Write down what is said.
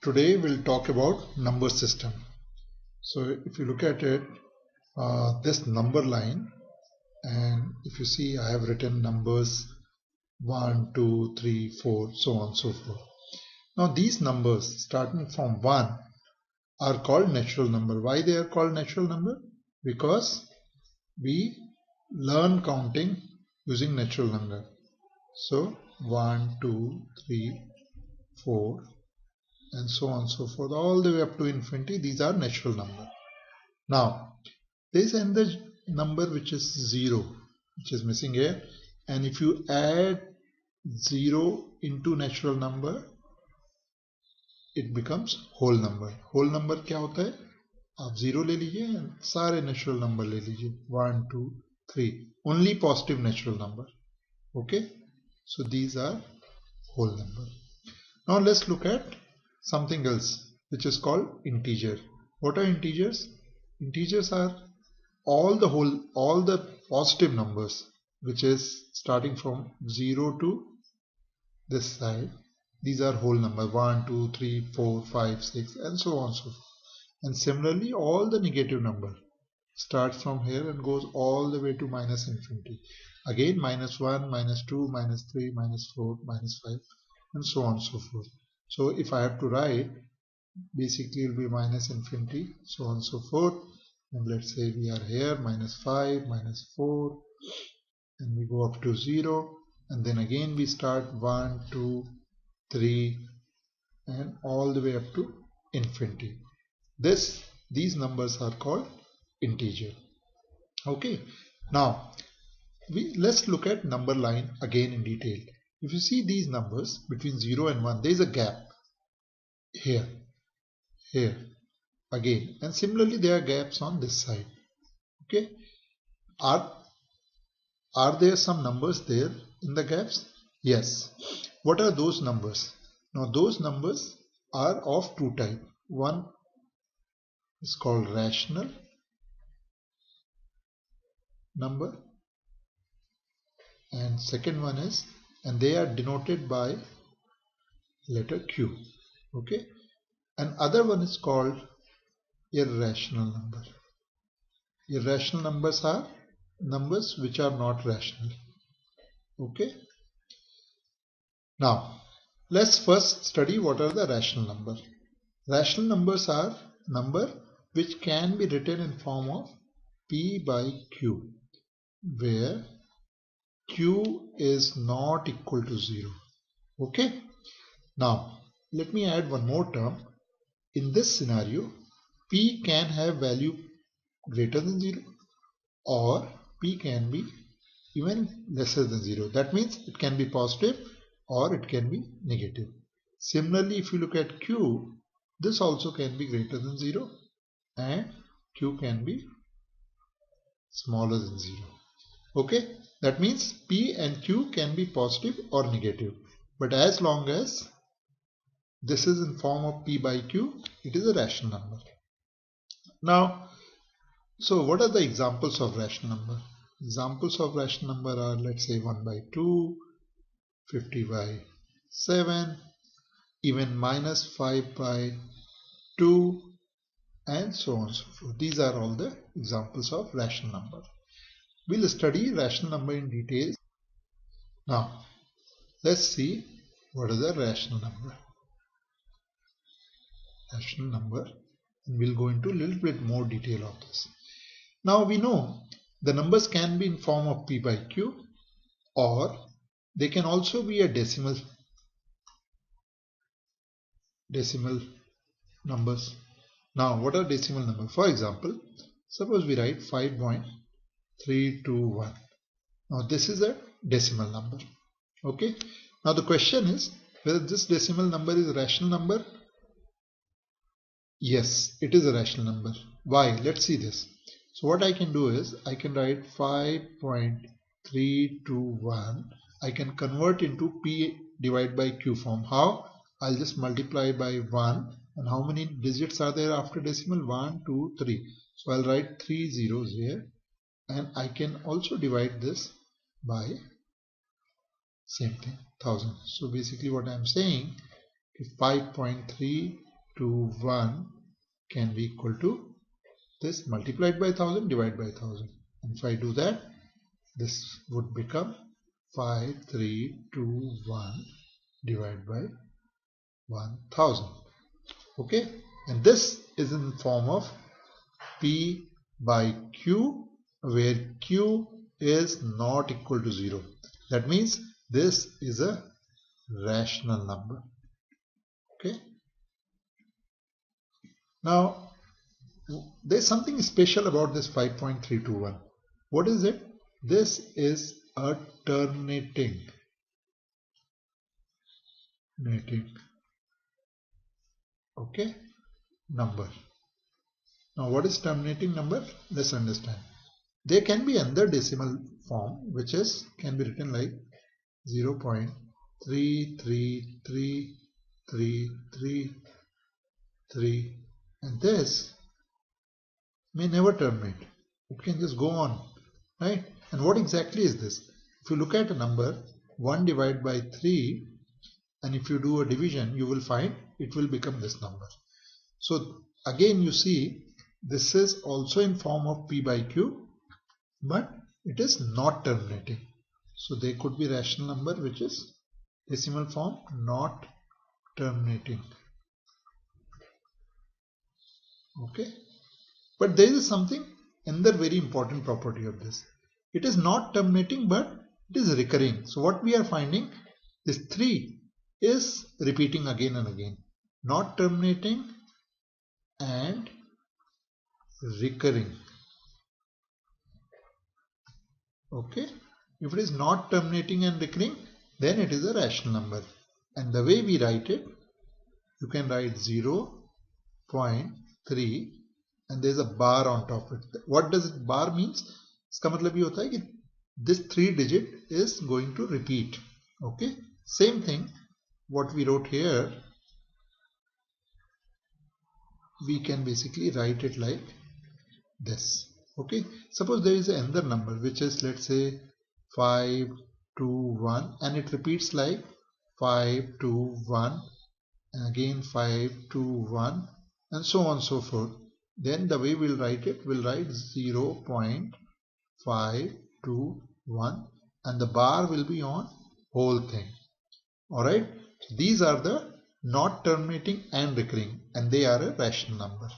Today we'll talk about number system. So if you look at it, this number line, and if you see, I have written numbers 1, 2, 3, 4, so on and so forth. Now these numbers starting from 1 are called natural number. Why they are called natural number? Because we learn counting using natural number. So 1, 2, 3, 4, and so on and so forth, all the way up to infinity. These are natural number. Now there is another number which is 0, which is missing here, and if you add 0 into natural number, it becomes whole number. Whole number क्या होता है? आप 0 ले लीजिए, सारे natural number ले लीजिए, 1, 2, 3, only positive natural number. Okay, so these are whole number. Now let's look at something else which is called integer. What are integers? Integers are all the positive numbers which is starting from 0 to this side. These are whole number 1, 2, 3, 4, 5, 6, and so on and so forth. And similarly, all the negative number starts from here and goes all the way to minus infinity. Again, minus 1, minus 2, minus 3, minus 4, minus 5, and so on and so forth. So if I have to write, basically it will be minus infinity, so on and so forth. And let's say we are here, minus 5, minus 4, and we go up to 0, and then again we start 1, 2, 3, and all the way up to infinity. These numbers are called integer. Okay, now let's look at number line again in detail. If you see these numbers between 0 and 1, there is a gap here, again, and similarly there are gaps on this side. Okay, are there some numbers there in the gaps? Yes. What are those numbers? Now those numbers are of two types. One is called rational number, and second one is, and they are denoted by letter Q. Okay, and other one is called irrational number. Irrational numbers are numbers which are not rational. Okay, now let's first study what are the rational numbers. Rational numbers are number which can be written in form of P by Q, where Q is not equal to 0. Okay, now let me add one more term. In this scenario, P can have value greater than 0, or P can be even lesser than 0. That means it can be positive or it can be negative. Similarly, if you look at Q, this also can be greater than 0 and Q can be smaller than 0. Okay, that means P and Q can be positive or negative, but as long as this is in form of P by Q, it is a rational number. Now, so what are the examples of rational number? Examples of rational number are, let's say, 1 by 2, 50 by 7, even minus 5 by 2, and so on and so forth. These are all the examples of rational number. We'll study rational number in detail. Now, let's see what is a rational number. Rational number, and we'll go into a little bit more detail of this. Now we know the numbers can be in form of P by Q, or they can also be a decimal numbers. Now what are decimal numbers? For example, suppose we write 5.321. Now this is a decimal number. Okay, now the question is whether this decimal number is a rational number. Yes, it is a rational number. Why? Let's see this. So what I can do is I can write 5.321. I can convert into P divided by Q form. How? I'll just multiply by 1. And how many digits are there after decimal? 1, 2, 3. So I'll write 3 zeros here. And I can also divide this by same thing, 1000. So basically what I'm saying, if 5.3 521 can be equal to this multiplied by 1000 divided by 1000. And if I do that, this would become 5321 divided by 1000. Okay, and this is in the form of P by Q, where Q is not equal to 0. That means this is a rational number. Okay. Now, there's something special about this 5.321. What is it? This is a terminating number. Now, what is terminating number? Let's understand. There can be another decimal form which can be written like 0.333333, and this may never terminate. It can just go on, right? And what exactly is this? If you look at a number 1 divided by 3, and if you do a division, you will find it will become this number. So again, you see this is also in form of P by Q, but it is not terminating. So there could be rational number which is decimal form, not terminating. Okay, but there is something, another very important property of this. It is not terminating, but it is recurring. So what we are finding, this 3 is repeating again and again, not terminating and recurring. Okay, if it is not terminating and recurring, then it is a rational number. And the way we write it, you can write 0.3 and there is a bar on top of it. What does it bar means? इसका मतलब ये होता है कि this 3 digit is going to repeat. Okay, same thing what we wrote here, we can basically write it like this. Okay, suppose there is another number which is, let's say, 521, and it repeats like 521 and again 521 and so on and so forth. Then the way we'll write it, we'll write 0.521 and the bar will be on whole thing. Alright, these are the not terminating and recurring, and they are a rational number.